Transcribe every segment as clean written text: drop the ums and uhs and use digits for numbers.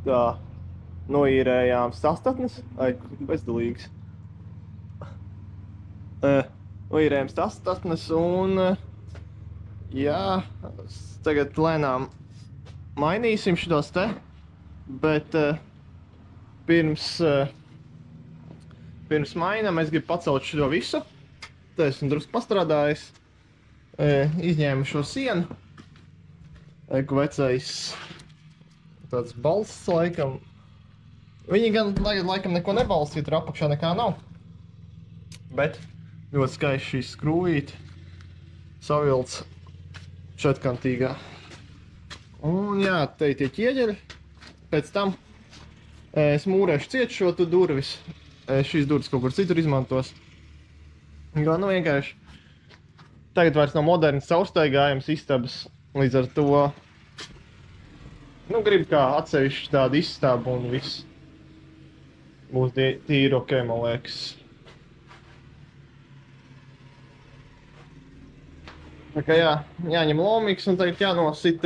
Tā, noīrējām sastatnes, bezdalīgs. Noīrējām sastatnes un, jā, tagad lēnām mainīsim šitos te, bet pirms mainam es gribu pacelt šo visu. Te esmu drusku pastrādājis, izņēmu šo sienu, vecais tāds balsts laikam. Viņi gan laikam neko nebalsts, ja tur apakšā nekā nav. Bet ļoti skaisti šī skrūvīte savilts četkantīgā. Un jā, te ir tie ķieģeļi. Pēc tam es mūrēšu ciet šo tu durvis. Šīs durvis kaut kur citur izmantos. Jo, nu vienkārši tagad vairs nav moderns caurstaigājums istabas, līdz ar to nu gribu kā atsevišķi tādu istabu un viss būs tīri ok, man liekas. Tā kā jā, jāņem lomīgs un tagad jānosit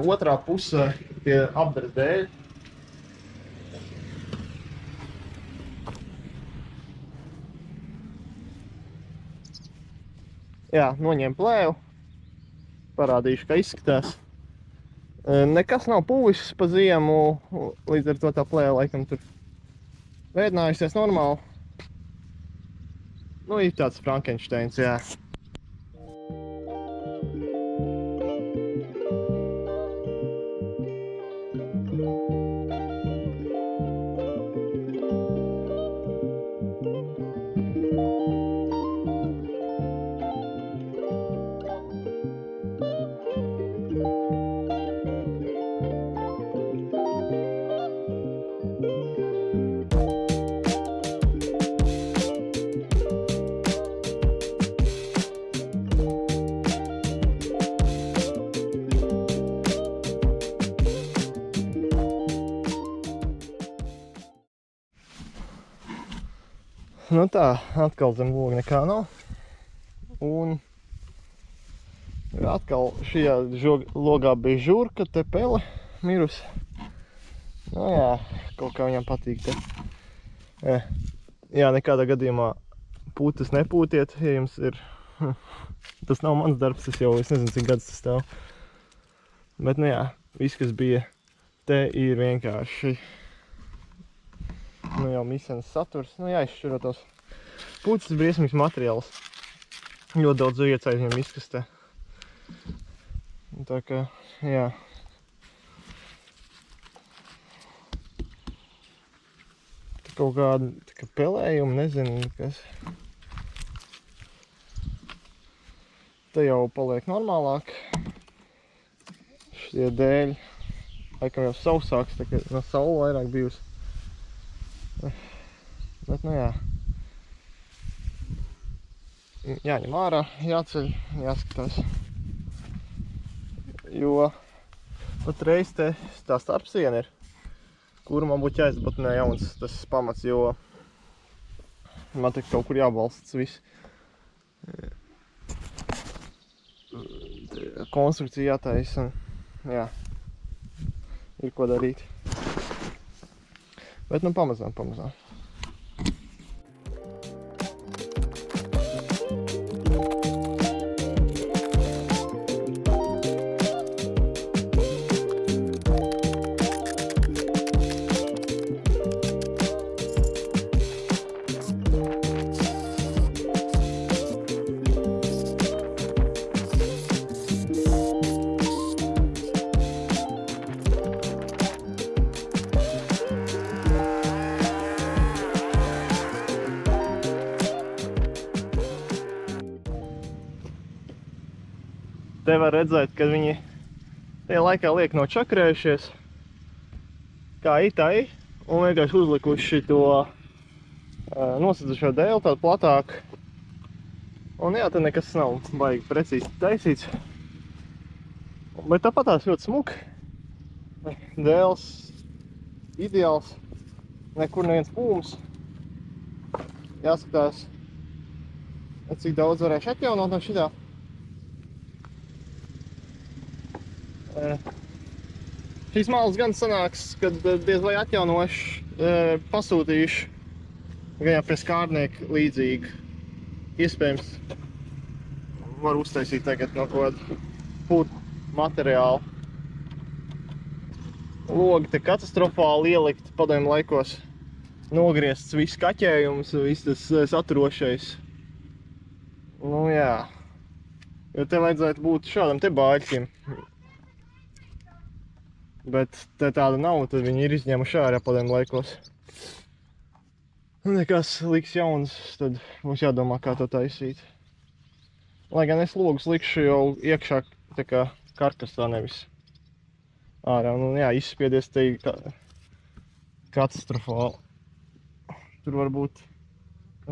otrā pusē pie apdares dēļ. Jā, noņem plēvu, parādīšu, kā izskatās. Nekas nav pūvis pa ziemu, līdz ar to tā plēva laikam tur vēdinājusies normāli. Nu, ir tāds Frankensteins, jā. Nu tā, atkal zem loga nekā nav. Un atkal šajā logā bija žurka, te pele mirusi. Nu jā, kaut kā viņam patīk te. Jā, nekādā gadījumā putas nepūtiet, ja jums ir... Tas nav mans darbs, es nezinu, cik gads tas stāv. Bet nu jā, viss, kas bija, te ir vienkārši... Nu jau misenes saturs, nu jāizšķiro tos. Putas ir briesmīgs materiāls. Ļoti daudz vietas aizņem izkastē. Tā kā, jā. Tā kaut kāda pelējuma, nezinu, kas. Te jau paliek normālāk. Šie dēļ, laikam jau sausāks, tā kā no saula vairāk bijusi. Bet, nu jā. Jāņem ārā, jāceļ, jāskatās. Jo patreiz te tā starpsiena ir, kuru man būtu jāizbatinē jauns tas pamats, jo man te kaut kur jābalsts viss. Konstrukcija jātaisa un jā, ir ko darīt. Bet nu pamazām. Te var redzēt, ka viņi tajā laikā liek nočakrējušies, kā itai, un vienkārši uzlikuši to nosedzušo dēli tādu platāku. Un jā, te nekas nav baigi precīzi taisīts. Bet tāpatās ļoti smuki. Dēls ideāls, nekur neviens pūms. Jāskatās, cik daudz varēšu atjaunot no šitā. Šīs malas gan sanāks, kad diez vai atjaunošu, pasūtīšu. Gan jau pie skārdnieka līdzīgi. Iespējams, var uztaisīt tagad no kaut kāda pūta materiāla. Logi te katastrofāli ielikt padomju laikos. Nogriezts viss kaķējums, viss tas saturošais. Nu jā. Jo te vajadzētu būt šādam te bāļķim. Bet te tāda nav, tad viņi ir izņēmuši ārā padomju laikos. Nekas liks jauns, tad mums jādomā, kā to taisīt. Lai gan es logus likšu jau iekšā tā kā karkasā, nevis ārā. Nu jā, izspiedies te katastrofāli. Tur varbūt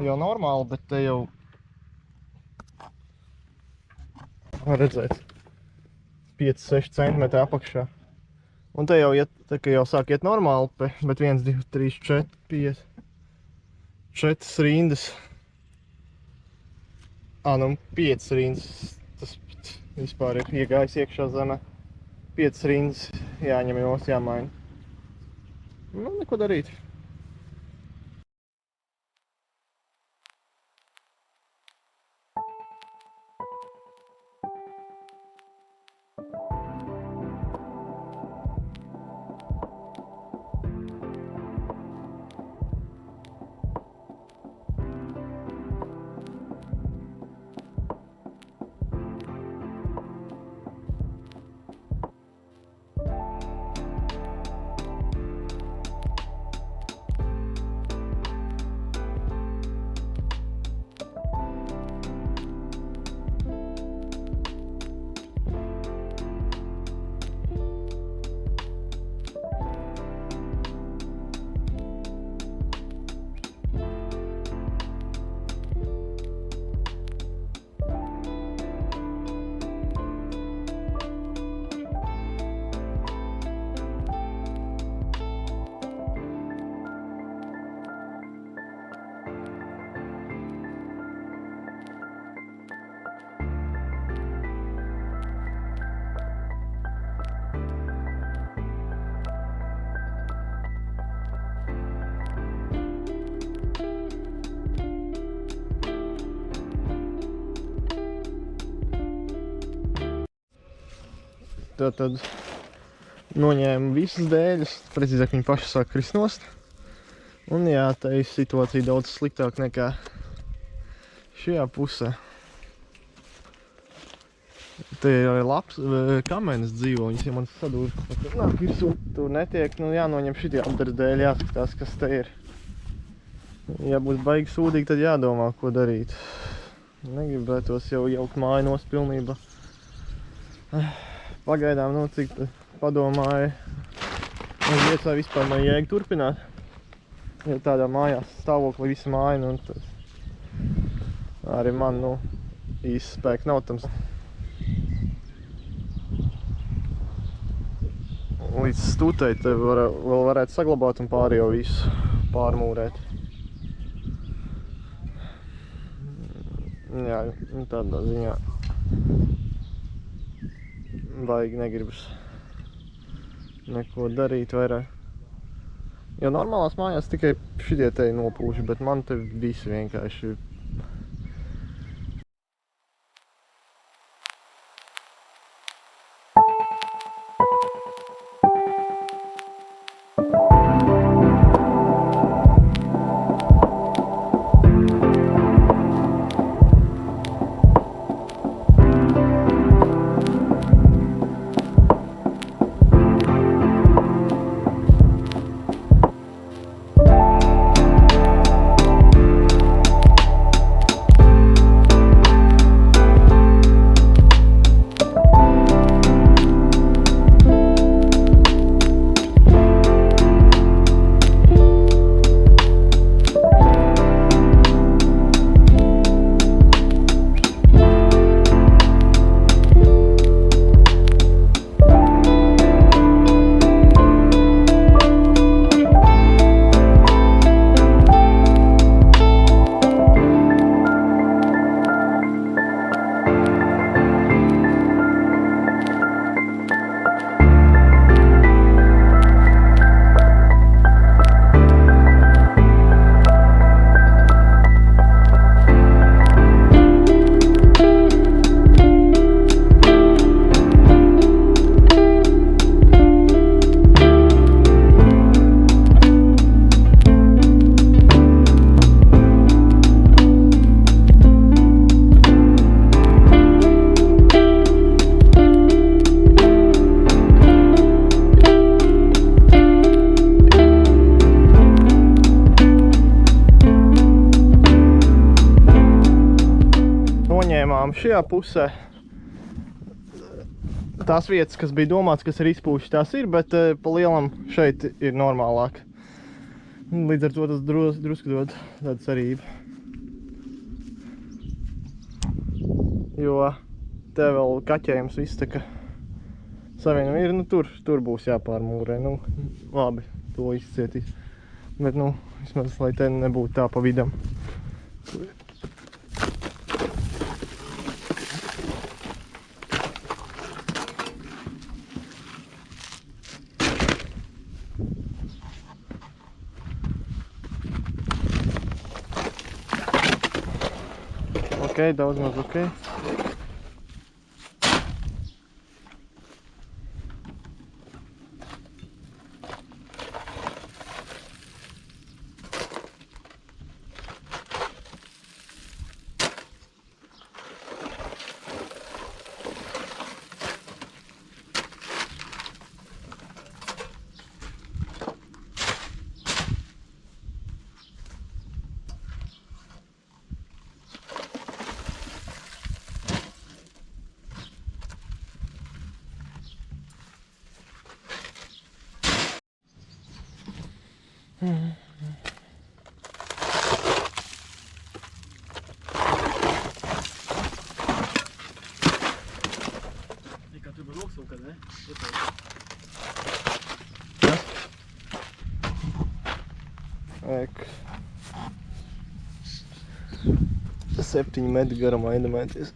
jau normāli, bet te jau var redzēt 5-6 cm apakšā. Un te jau iet, tā kā jau sāk iet normāli, bet 1, 2, 3, 4, 5, 4 rindas. Nu 5 rindas, tas vispār ir iegājis iekšā zemē. 5 rindas jāņem jos, jāmaina. Nu, neko darīt. Tad noņēmu visas dēļas, precīzāk viņi paši sāk krist nost. Un jā, tā ir situācija daudz sliktāk nekā šajā pusē. Te ir arī labs kamenes dzīvo, viņas jau man sadūr. Nāk virsū, tur netiek, nu jānoņem šitie apdares dēļ, jāskatās, kas te ir. Ja būs baigi sūdīgi, tad jādomā, ko darīt. Negribētos jau jaukt māju nost pilnībā. Pagaidām, nu, cik padomāju, es vai vispār man jēga turpināt. Ja tādā mājās stāvoklī visa māja, nu, tad arī man, nu, īsti spēki nav tam. Līdz stūtei te vēl varētu saglabāt un pāri jau visu pārmūrēt. Jā, tādā ziņā. Baigi negribas neko darīt vairāk. Jo normālās mājās tikai šitie te nopūši, bet man te visi vienkārši šajā pusē tās vietas, kas bija domāts, kas ir izpūši, tās ir, bet pa lielam šeit ir normālāk. Līdz ar to tas drusku dod tādu cerību. Jo te vēl kaķējums viss tā kā savienam ir, tur būs jāpārmūrē. Labi, to izcietīs. Bet, vismaz, lai te nebūtu tā pa vidam. Ok, daudz maz ok. Kā tu var roksūkat, ne? Ek. 7 metri garumā iedomājieties.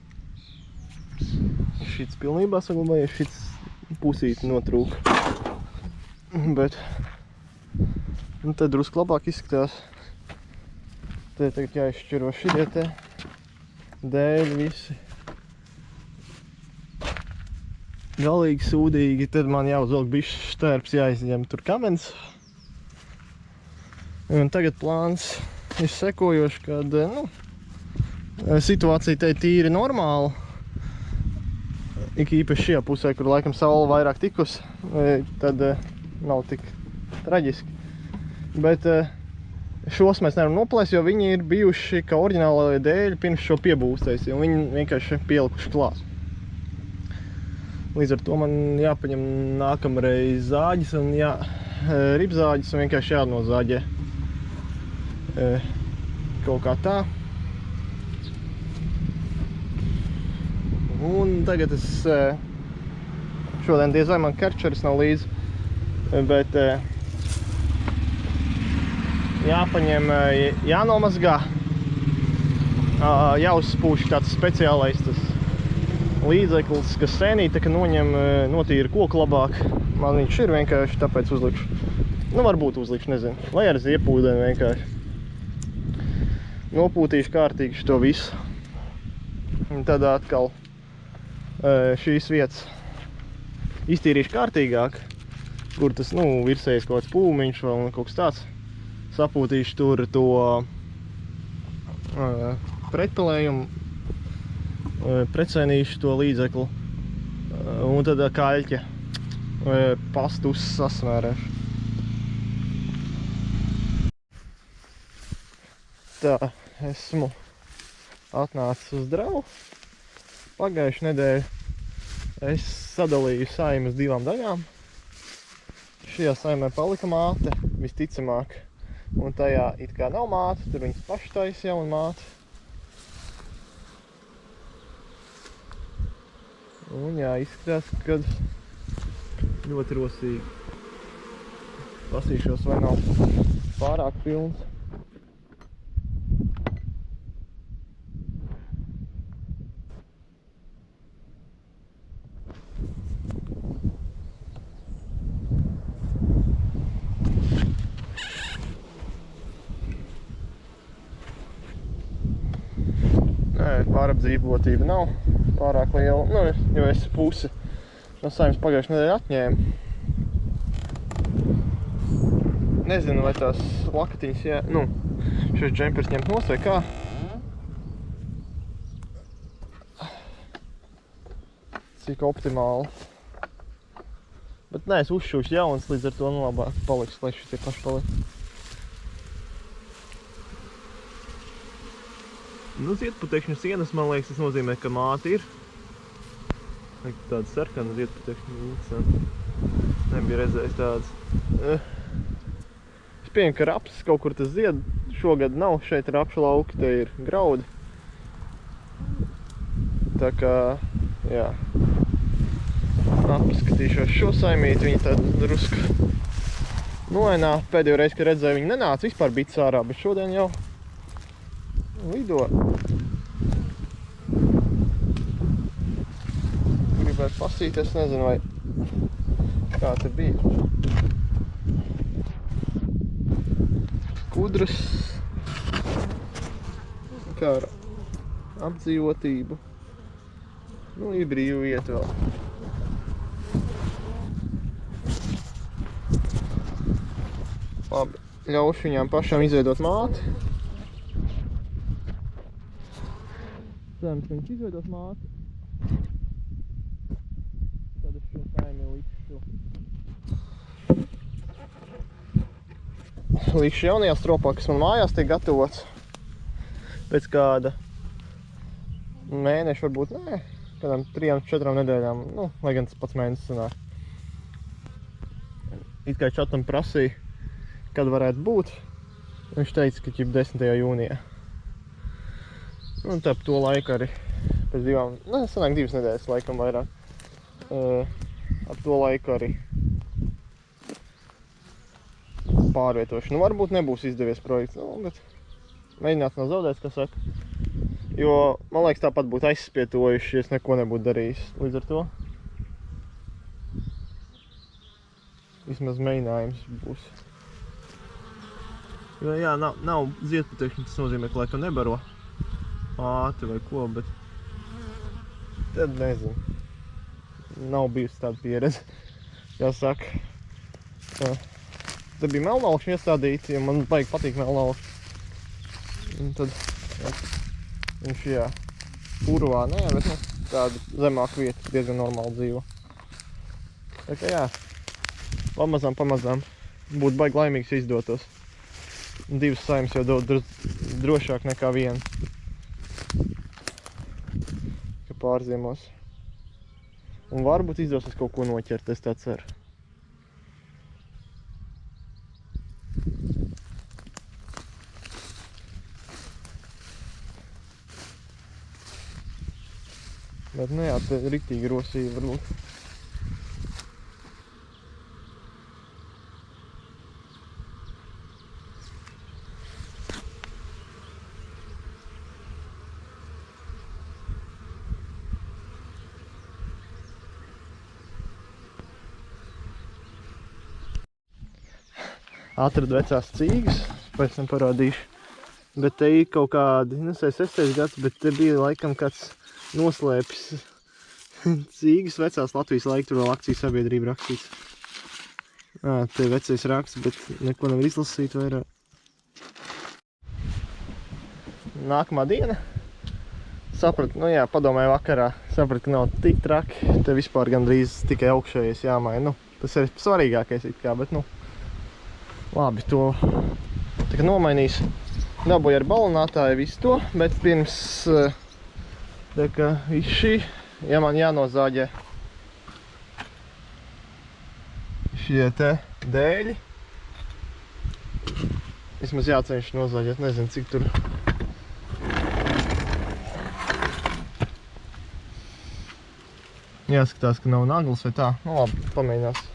Šits pilnībā saglabājies, šits pusīti notrūka. Bet te drusku labāk izskatās. Te tagad jāizšķiro šitie te dēļi visi. Galīgi sūdīgi, tad man jāuzvelk bišķi štērps, jāizņem tur kamens. Un tagad plāns ir sekojošs, kad, situācija te ir tīri normāla. Ik īpaši šajā pusē, kur laikam saule vairāk tikus, tad nav tik traģiski. Bet šos mēs nevaram noplēst, jo viņi ir bijuši kā oriģinālajie dēļi pirms šo piebūstēs, un viņi vienkārši pielikuši klāt. Līdz ar to man jāpaņem nākamreiz zāģis un ribzāģis un vienkārši jānozāģē kaut kā tā. Un tagad es šodien diez vai man kerčeris nav līdzi, bet jāpaņem, jānomazgā, jāuzspūš tāds speciālais tas līdzeklis, kas sēnī tā kā notīra koku labāk. Man viņš ir vienkārši, tāpēc uzlikšu. Varbūt uzlikšu, nezinu. Vai ar ziepūdeni vienkārši. Nopūtīšu kārtīgi šo visu. Un tad atkal šīs vietas iztīrīšu kārtīgāk, kur tas, virsējais kaut kāds pūmiņš vai kaut kas tāds. Sapūtīšu tur to pretpelējumu, precēnīšu to līdzeklu un tad kaļķa pastu sasmērēšu. Tā, esmu atnācis uz Dravu. Pagājušu nedēļu es sadalīju saimi uz 2 daļām. Šajā saimē palika māte, visticamāk, un tajā it kā nav māte, tur viņas paši taisa jauna māte. Un izskatās, kad ļoti rosīgi. Lasīšos, vai nav pārāk pilns. Pārapdzīvotība nav pārāk liela, jo es pusi no saimas pagājušajā nedēļā atņēmu. Nezinu, vai tās lakatiņas, šos džempers ņemt nost vai kā. Cik optimāli. Bet nē, es uzšūšu jauns, līdz ar to labāk paliks, lai šitie paši paliek. Nu, ziedputekšņu sienas, man liekas, tas nozīmē, ka māte ir. Tāda sarkana ziedputekšņu. Nebija redzējis tādas. Es pieņemu, ka rapsis kaut kur tas zied. Šogad nav. Šeit ir rapšu lauki, te ir graudi. Tā kā, jā. Apskatīšos šo saimīti, viņa tāda drusku noenā. Pēdējo reizi, kad redzēju, viņa nenāca vispār bits ārā, bet šodien jau lido. Gribētu pasīt, es nezinu, vai kā te bija. Kudras, kā ar apdzīvotību. Nu, ir brīva vieta vēl. Labi, ļaušu viņām pašām izveidot māti. Cerams, ka viņš izveidos māti. Tad es šo saimi likšu jaunajā stropā, kas man mājās tiek gatavots. Pēc kāda mēneša, varbūt nē, kādām 3-4 nedēļām, nu, lai gan tas pats mēnesis sanāk. It kā čatam prasīja, kad varētu būt. Viņš teica, ka ķip 10. jūnijā. Un tā to laiku arī pēc 2, ne, sanāk 2 nedēļas laikam vairāk. Ap to laiku arī pārvietošu. Nu, varbūt nebūs izdevies projekts, nu, bet mēģināt nav zaudēts, kā saka. Jo, man liekas, tāpat būtu aizspietojuši, ja es neko nebūtu darījis. Līdz ar to vismaz mēģinājums būs. Jo, jā, nav ziedputekšņi, tas nozīmē, ka laikam nebaro āti vai ko, bet tad nezinu. Nav bijusi tāda pieredze, jāsaka. Te bija melnaukšņi iestādīti, ja man baigi patīk melnaukšņi. Un tad viņš, jā, purvā, nē, bet nu, tāda zemāka vieta diezgan normāli dzīvo. Tā kā jā, pamazām būtu baigi laimīgs izdotos. 2 saimes jau drošāk nekā 1. Ka pārziemos. Un varbūt izdosies kaut ko noķert, es tā ceru. Bet, nu jā, te riktīgi rosīja varbūt. Atradu vecās cīgas, pēc tam parādīšu. Bet te ir kaut kādi, nu, 6. gads, bet te bija laikam kāds noslēpis cīgas vecās Latvijas laika, tur vēl akciju sabiedrība rakstīts. Te ir vecais raksts, bet neko nevar izlasīt vairāk. Nākamā diena. Sapratu, nu jā, padomāju vakarā, sapratu, ka nav tik traki. Te vispār gandrīz tikai augšējais jāmaina. Nu, tas ir svarīgākais it kā, bet nu, labi, to tā kā nomainīs. Dabūju ar balonātāju visu to, bet pirms tā kā viss šī, ja man jānozāģē šie te dēļi, vismaz jācenšas nozāģēt, nezinu cik tur. Jāskatās, ka nav naglas vai tā. Nu labi, pamēģinās.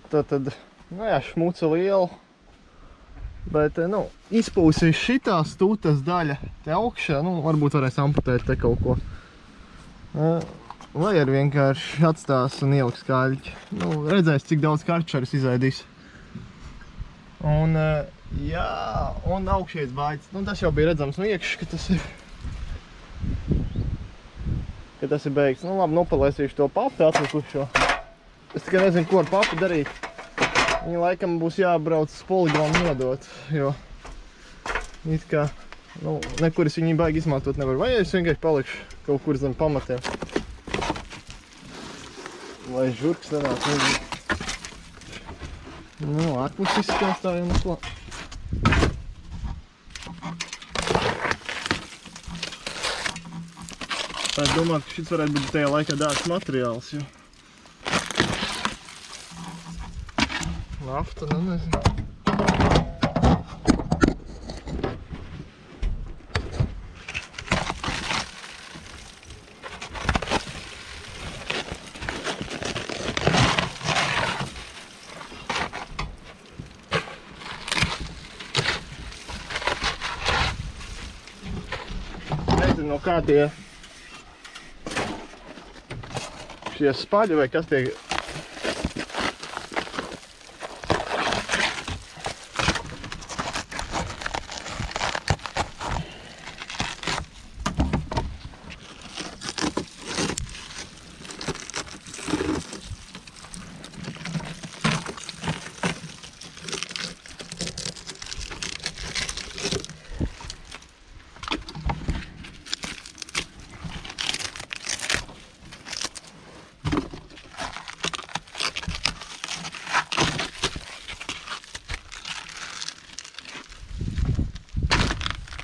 Tad, nu jā, šmuca liela. Bet, nu, izpūsīs šitā stūtas daļa te augšā, nu, varbūt varēs amputēt te kaut ko. Vai arī vienkārši atstās un ieliks kaļķi. Nu, redzēs, cik daudz karčeris izēdīs. Un, jā, un augšies bāģis. Nu, tas jau bija redzams no iekšas, ka tas ir beigts. Nu, labi, nopalēsīšu to papu atlikušo. Es tikai nezinu, ko ar papu darīt. Viņa laikam būs jābrauc uz poligonu nodot, jo it kā, nu, nekur es viņu baigi izmantot nevaru. Vai es vienkārši palikšu kaut kur zem pamatiem. Lai žurks nenāk nezinu. Nu, ārpus izskās tā jau neko. Es domāju, ka šis varētu būt tajā laikā dārgs materiāls, jo nafta, nu nezinu. Nezinu, no kā šie spaļi vai kas tie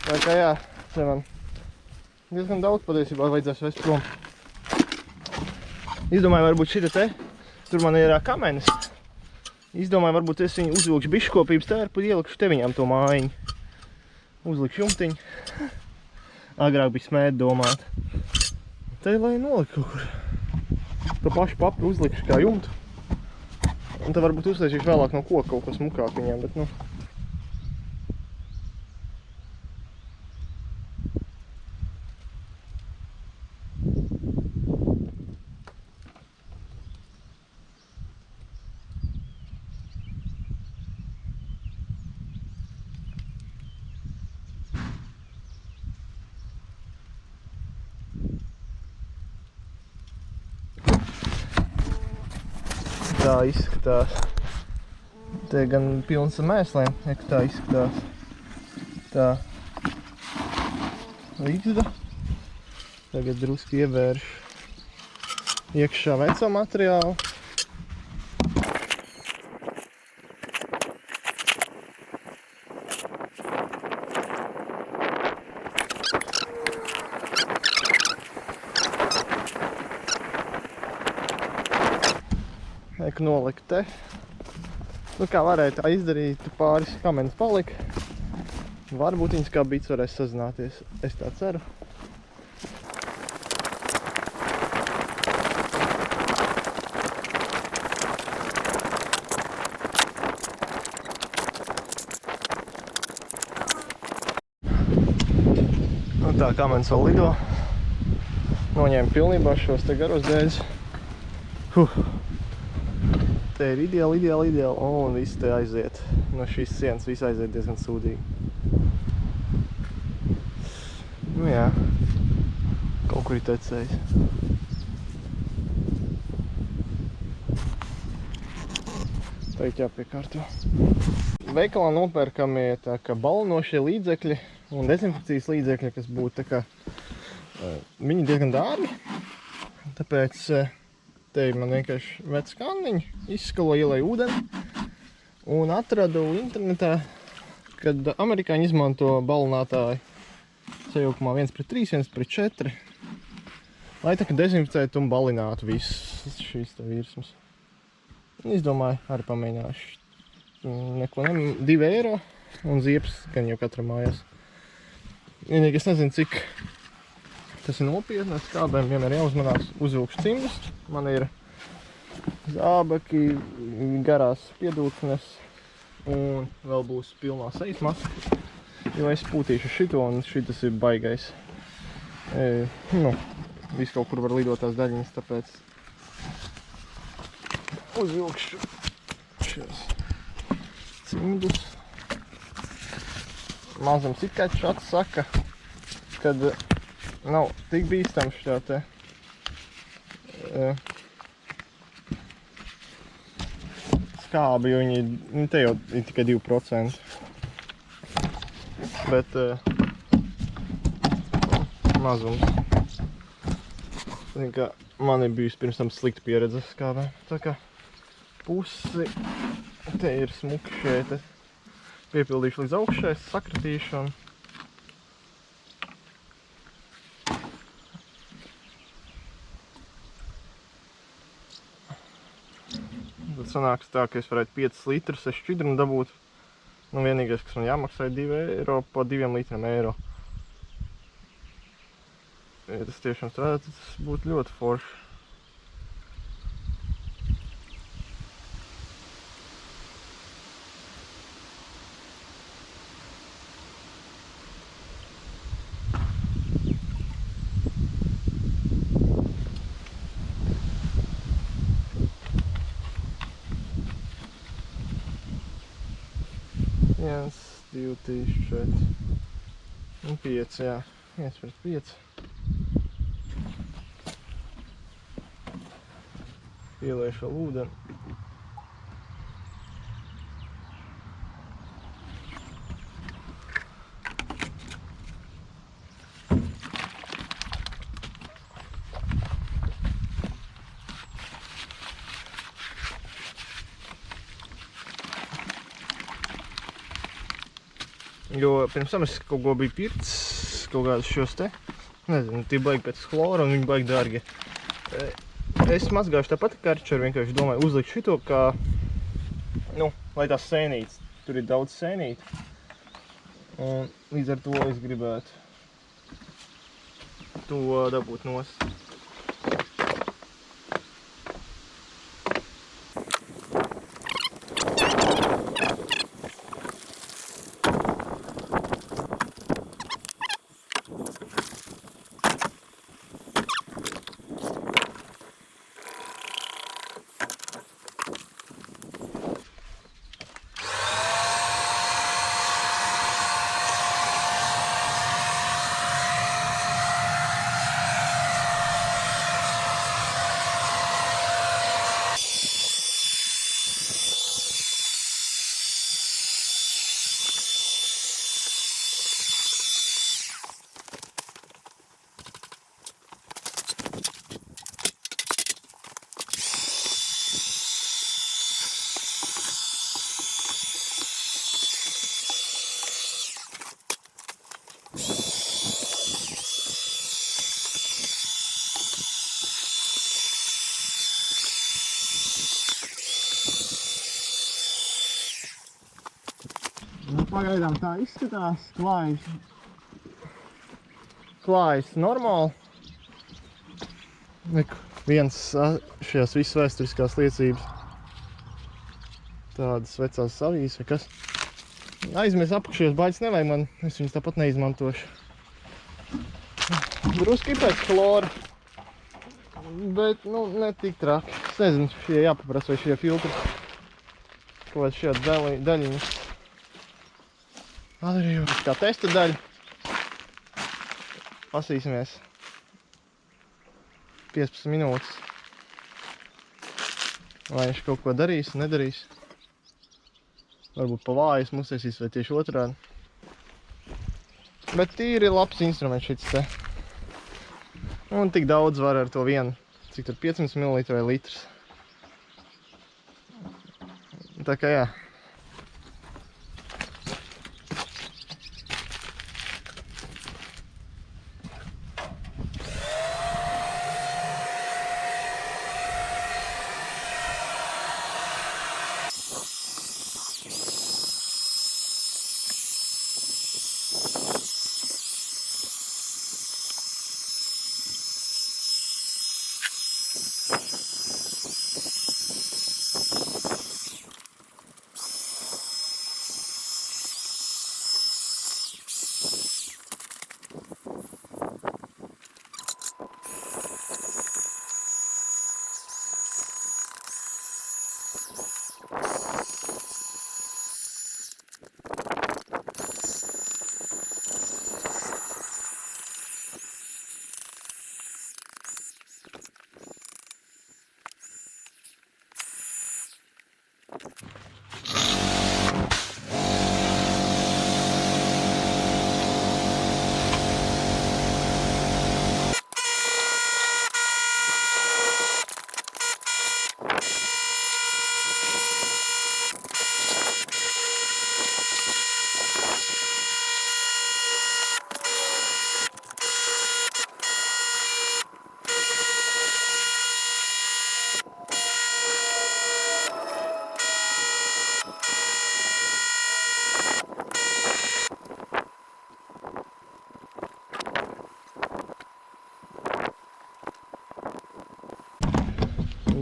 Tā kā jā, te man diezgan daudz patiesībā vajadzēs vest prom. Izdomāju, varbūt šita te, tur man ir kamenes. Izdomāju, varbūt es viņu uzvilkšu biškopības tērpu, ielikšu te viņām to mājiņu. Uzlikšu jumtiņu. Agrāk bija smēti domāt. Te lai noliku kaut kur. To pašu papu uzlikšu kā jumtu. Un te varbūt uztaisīšu vēlāk no koka kaut ko smukāk viņām, bet nu. Tā izskatās. Te gan pilns ar mēslēm, ja tā izskatās. Tā. Līgzda. Tagad druski ievēršu iekšā veco materiālu. Nolikt te. Nu kā varēja tā izdarīt, pāris kamenes palika. Varbūt viņas kā bits varēs sazināties. Es tā ceru. Nu tā kamenes vēl lido. Noņēmu pilnībā šos te garos dēļus. Te ir ideāli, un viss te aiziet. No šīs sienas viss aiziet diezgan sūdīgi. Nu jā, kaut kur ir tecējis. Teikt jāpiekārto. Veikalā nopērkami tā kā balinošie līdzekļi un dezinfekcijas līdzekļi, kas būtu tā kā, viņi diezgan dārgi. Tāpēc te man vienkārši vecs kanniņi, izskalo, ielēju ūdeni un atradu internetā, kad amerikāņi izmanto balinātāju sajaukumā 1:3, 1:4, lai tā kā dezinficētu un balinātu visas šīs te virsmas. Un izdomāju, arī pamēģināšu. Neko 2 eiro un ziepes gan jau katra mājās. Vienīgi es nezinu, cik tas ir nopietni, skābēm vienmēr jāuzmanās uzvilkšu cimdus. Man ir zābaki, garās piedūksnes un vēl būs pilnā sejas maska, jo es pūtīšu šito un šitas ir baigais. Viss kaut kur var lidot tās daļiņas, tāpēc uzvilkšu šos cimdus. Mazums it kā šāds saka, kad nav tik bīstams šā te skābi, jo viņi te jau ir tikai 2%. Bet mazums. Zinu, ka man ir bijusi pirms tam slikta pieredze skābē. Tā kā pusi te ir smuki šeit. Piepildīšu līdz augšai, sakratīšu un tad sanāks tā, ka es varētu 5 litrus šķidrumu dabūt. Vienīgais, kas man jāmaksā, ir 2 eiro pa 2 litriem eiro. Ja tas tiešām strādā, tad tas būtu ļoti forši. Viens, 2, 3, 4 un 5, jā. 1 pret 5. Pieliešu vēl ūdeni. Jo pirms tam es kaut ko biju pircis, kaut kādus šos te, nezinu, tie baigi pēc chlora un viņi baigi dārgi. Es mazgāšu tāpat karčeru, vienkārši domāju uzlikt šito kā, lai tās sēnītes, tur ir daudz sēnīti. Un līdz ar to es gribētu to dabūt nost. Pagaidām tā izskatās, klājas normāli. Viens šajās visas vēsturiskās liecības. Tādas vecās savijas vai kas. Aizmies apakšējos baļas nevajag man, es viņus tāpat neizmantošu. Druski pēc chlora, bet, ne tik traki. Es nezinu, šie jāpaprasa vai šie filtri. Kaut vai šie daļiņas. Kā testa daļa. Pasīsimies 15 minūtes. Vai viņš kaut ko darīs, nedarīs. Varbūt pa vājas musēsīs vai tieši otrādi. Bet tīri labs instruments šits te. Un tik daudz var ar to vienu. Cik tur 500 ml vai litrs. Tā kā jā.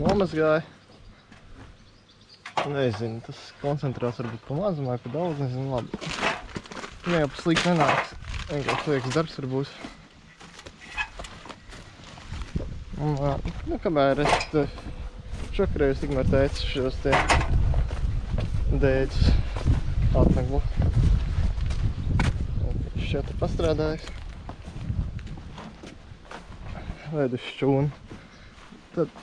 Nomazgāju. Nezinu, tas koncentrās varbūt pa mazumā, pa daudz, nezinu, labi. Ne jau pa slikti nenāks. Vienkārši liekas darbs varbūt. Un, nu, kamēr es te čakarēju, tikmēr teicu šos te dēļus atmeglu. Šeit ir pastrādājis. Vedu šķūnu. Tad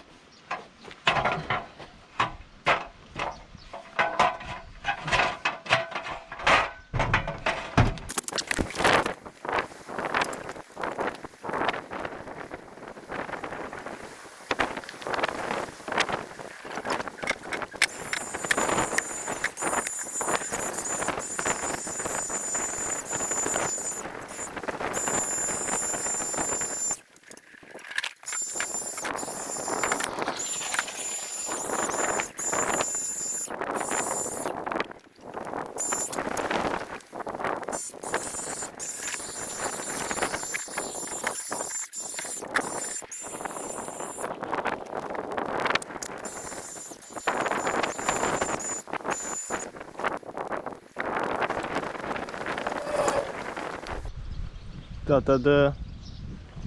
tātad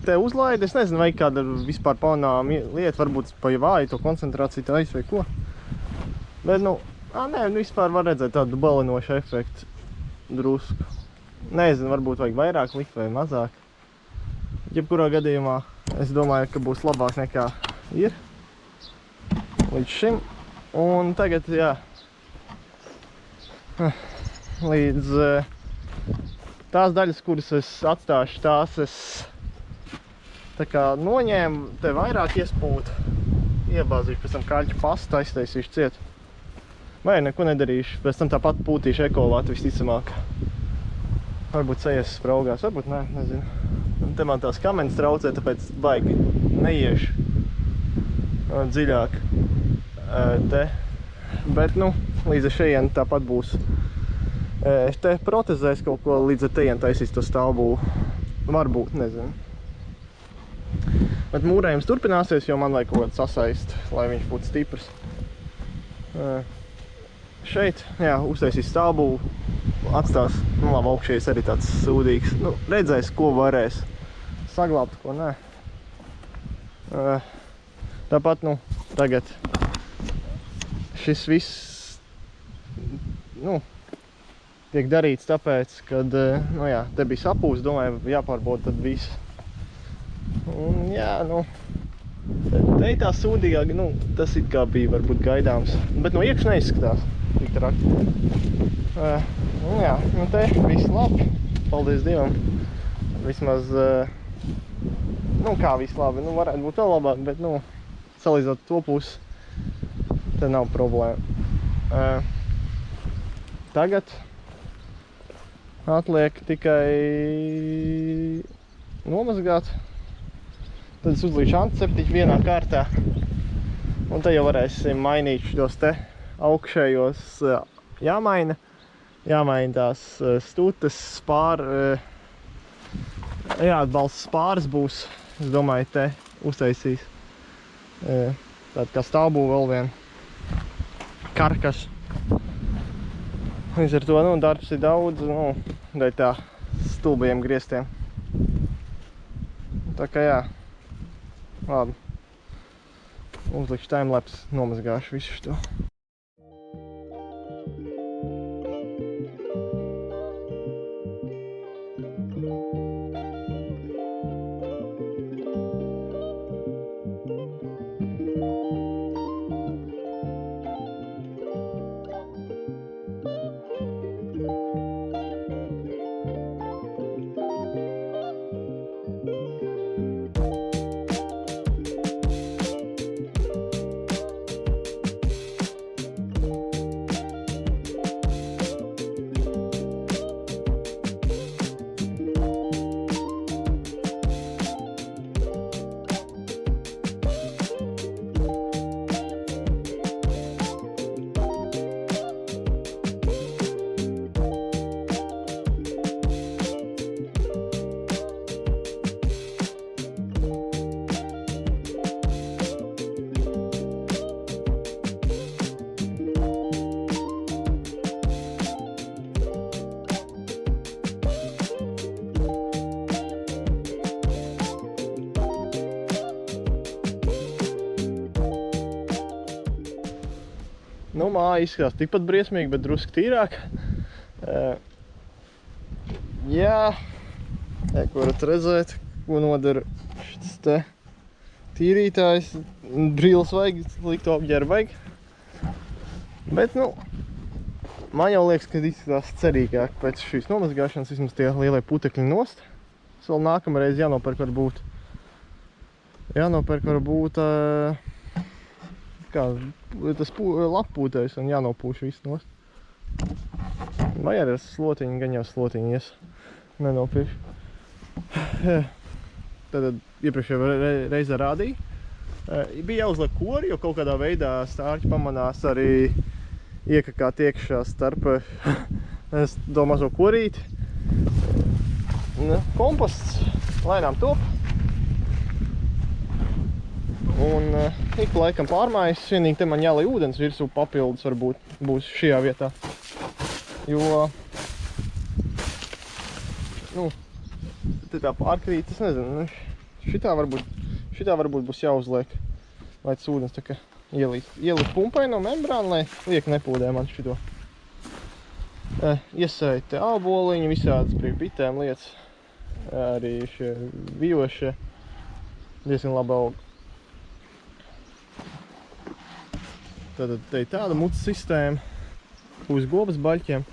te uzlaidi, es nezinu, vai kāda vispār paunām lieta, varbūt pa vāju to koncentrāciju tā vai ko. Bet, nu, nē, vispār var redzēt tādu balinošu efektu drusku. Nezinu, varbūt vajag vairāk likt vai mazāk. Jebkurā gadījumā es domāju, ka būs labāk nekā ir līdz šim. Un tagad, jā, līdz tās daļas, kuras es atstāšu, tās es tā kā noņēmu, te vairāk iespūtu, iebāzīšu, pēc tam kaļķu pastu aiztaisīšu ciet. Vai neko nedarīšu, pēc tam tāpat pūtīšu ekolātu visticamāk. Varbūt sejas spraugās, varbūt nē, nezinu. Un te man tās kamenes traucē, tāpēc baigi neiešu dziļāk te. Bet, nu, līdz ar šeien tāpat būs. Es te protezēs kaut ko līdz ar teien taisīs to stāvbūvu. Varbūt, nezinu. Bet mūrējums turpināsies, jo man vajag kaut kādu sasaist, lai viņš būtu stiprs. Šeit, jā, uztaisīs stāvbūvu, atstās, nu labi, augšējais arī tāds sūdīgs. Nu, redzēs, ko varēs saglābt, ko nē. Tāpat, nu, tagad šis viss, nu, tiek darīts tāpēc, kad, nu jā, te bija sapūs, domāju, jāpārbauda tad viss. Un jā, nu, te tā sūdīgāk, nu, tas it kā bija varbūt gaidāms, bet no iekš neizskatās tik traki. Nu jā, nu te viss labi, paldies Dievam. Vismaz, nu kā viss labi, nu varētu būt vēl labāk, bet, nu, salīdzinot to pusi, te nav problēma. Tagad atliek tikai nomazgāt. Tad es uzlīšu antiseptiķu vienā kārtā. Un te jau varēsim mainīt šos te augšējos jāmaina. Jāmaina tās stūtes, jāatbalsta spāres būs. Es domāju, te uztaisīs. Tāda kā stāvbūve vēl vien karkas. Līdz ar to, nu, darbs ir daudz, nu, dēļ tā stulbajiem griestiem. Tā kā jā, labi. Uzlikšu timelapse, nomazgāšu visu šo. Nu, māja izskatās tikpat briesmīgi, bet drusku tīrāk. Jā, ko varat redzēt, ko nodara šis te tīrītājs. Brīles vajag, sliktu apģēru vajag. Bet, nu, man jau liekas, ka izskatās cerīgāk pēc šīs nomazgāšanas, vismaz tie lielie putekļi nost. Es vēl nākamreiz jānopērk varbūt. Jānopērk varbūt kā tas lappūtais un jānopūš viss nost. Vai arī ar slotiņu, gan jau slotiņu ies nenopiršu. Tad iepriekšējā reizē rādīja. Bija jāuzliek kori, jo kaut kādā veidā stārķi pamanās arī iekakāt iekšā starp to mazo korīti. Komposts lēnām top. Un ik laikam pārmājas, vienīgi te man jālai ūdens virsū papildus varbūt būs šajā vietā. Jo, nu, te tā pārkrīt, es nezinu, šitā varbūt būs jāuzliek, lai tas ūdens tā kā ielikt pumpai no membrāna, lai liek nepūdē man šito. Iesēju te āboliņu, visādas priekš bitēm lietas, arī šie vijošie diezgan labi aug. Tātad te ir tāda mucas sistēma uz gobas baļķiem.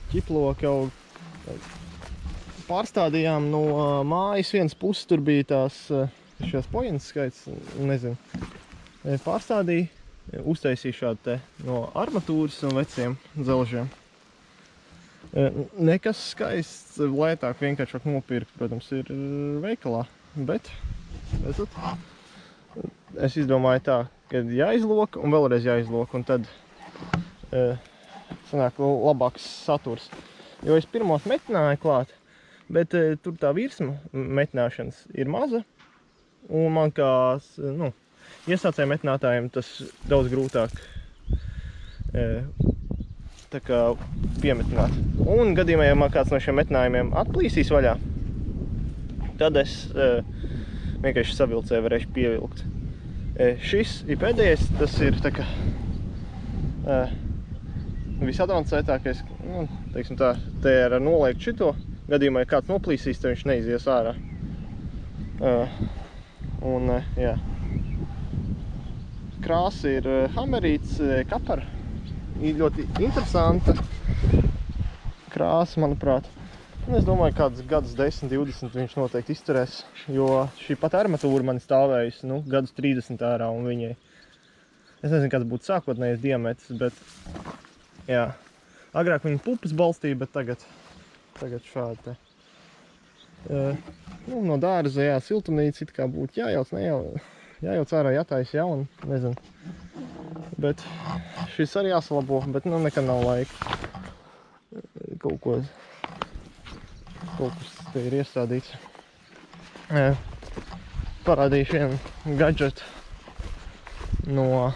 Ķiploki aug. Pārstādījām no mājas vienas puses, tur bija tās šās pojenas skaits, nezinu. Pārstādīja, uztaisīja šādu te no armatūras un veciem dzelžiem. Nekas skaists, lētāk, vienkāršāk nopirkt, protams, ir veikalā, bet, redzat, es izdomāju tā, ka jāizloka un vēlreiz jāizloka, un tad sanāk labāks saturs. Jo es pirmos metināju klāt, bet tur tā virsma metināšanas ir maza, un man kā, nu, iesācēju metinātājiem tas daudz grūtāk tā kā piemetināt. Un gadījumā, ja man kāds no šiem metinājumiem atplīsīs vaļā, tad es vienkārši savilcēju varēšu pievilkt. Šis ir pēdējais, tas ir tā kā visadvancētākais, nu, teiksim tā, te ir ar noliekt šito. Gadījumā, ja kāds noplīsīs, tad viņš neizies ārā. Jā. Krāsa ir hamerīts, kapara. Ir ļoti interesanta krāsa, manuprāt. Un es domāju, kāds gadus 10, 20 viņš noteikti izturēs, jo šī pat armatūra man stāvējusi, nu, gadus 30 ārā un viņai. Es nezinu, kāds būtu sākotnējais diametrs, bet, jā. Agrāk viņa pupas balstīja, bet tagad šādi te. Nu, no dārza, jā, siltumnīca it kā būtu jājauc ārā, jātaisa jauni, nezinu. Bet šis arī jāsalabo, bet nu nekad nav laika. Kaut kas te ir iestādīts. Parādīšu vienu gadžetu no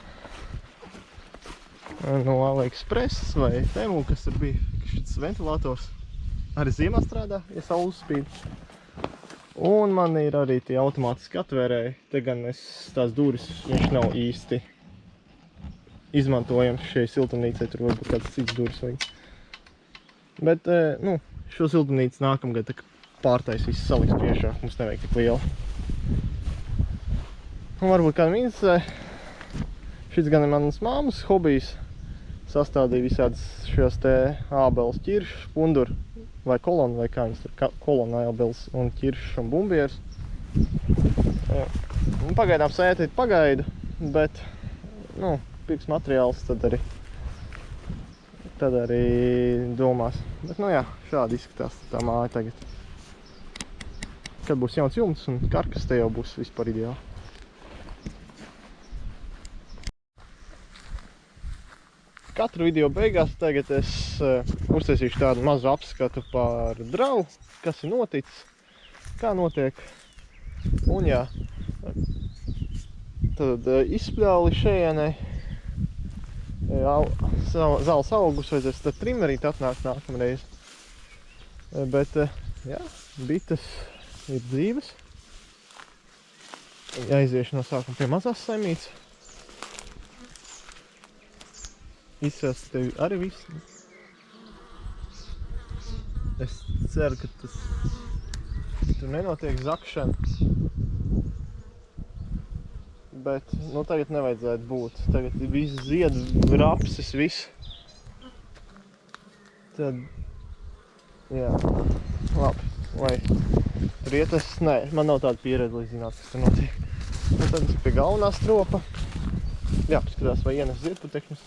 AliExpress vai Temu, kas tur bija. Šis ventilators arī ziemā strādā, ja saule spīd. Un man ir arī tie automātiski atvērēji. Te gan tās durvis, viņš nav īsti izmantojams šai siltumnīcai, tur varbūt kāds cits durvis vajag. Bet, nu, šo siltumnīcu nākamgad pārtais viss saliks priekšā, mums nevajag tik liela. Un varbūt kādam interesē, šis gan ir manas māmas hobijs, sastādīja visādas šos te ābeles, ķiršus, punduru vai kolonu, vai kā viņas tur, kolonu ābeles un ķiršus un bumbierus. Pagaidām sēta ir pagaidu, bet, nu, pirks materiāls tad arī domās. Bet, nu jā, šādi izskatās tā māja tagad. Kad būs jauns jumts un karkas, te jau būs vispār ideāli. Katru video beigās tagad es uztaisīšu tādu mazu apskatu par dravu, kas ir noticis, kā notiek. Un jā, tad izspļāli šejienei. Zāles augus vajadzēs tad trimerīt atnākt nākamreiz. Bet, jā, bites ir dzīves. Aiziešu no sākuma pie mazās saimītes. Izsvēst tevi arī viss. Es ceru, ka tur nenotiek zakšana. Bet, nu tagad nevajadzētu būt. Tagad viss zied, rapsis, viss. Tad, jā, labi, lai tur iet nē, man nav tāda pieredze, lai zinātu, kas tur notiek. Nu tad pie galvenā stropa. Jā, paskatās, vai ienes ziedputekņus.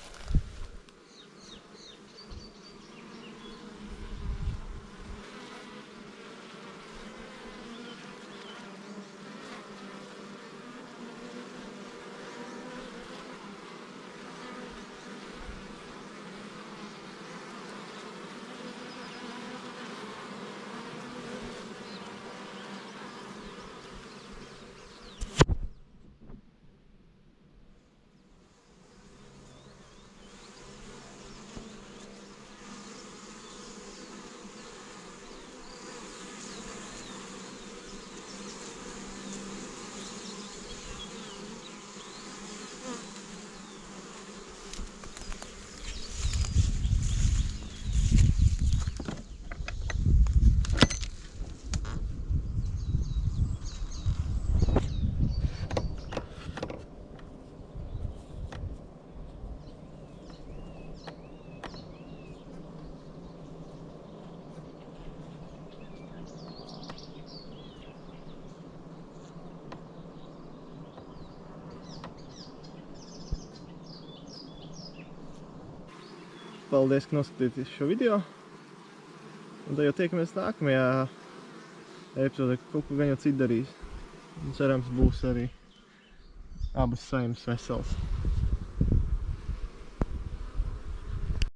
Paldies, ka noskatījāties šo video. Un tad jau tiekamies nākamajā epizodē, ka kaut ko gan jau citu darīs. Un cerams būs arī abas saimas veselas.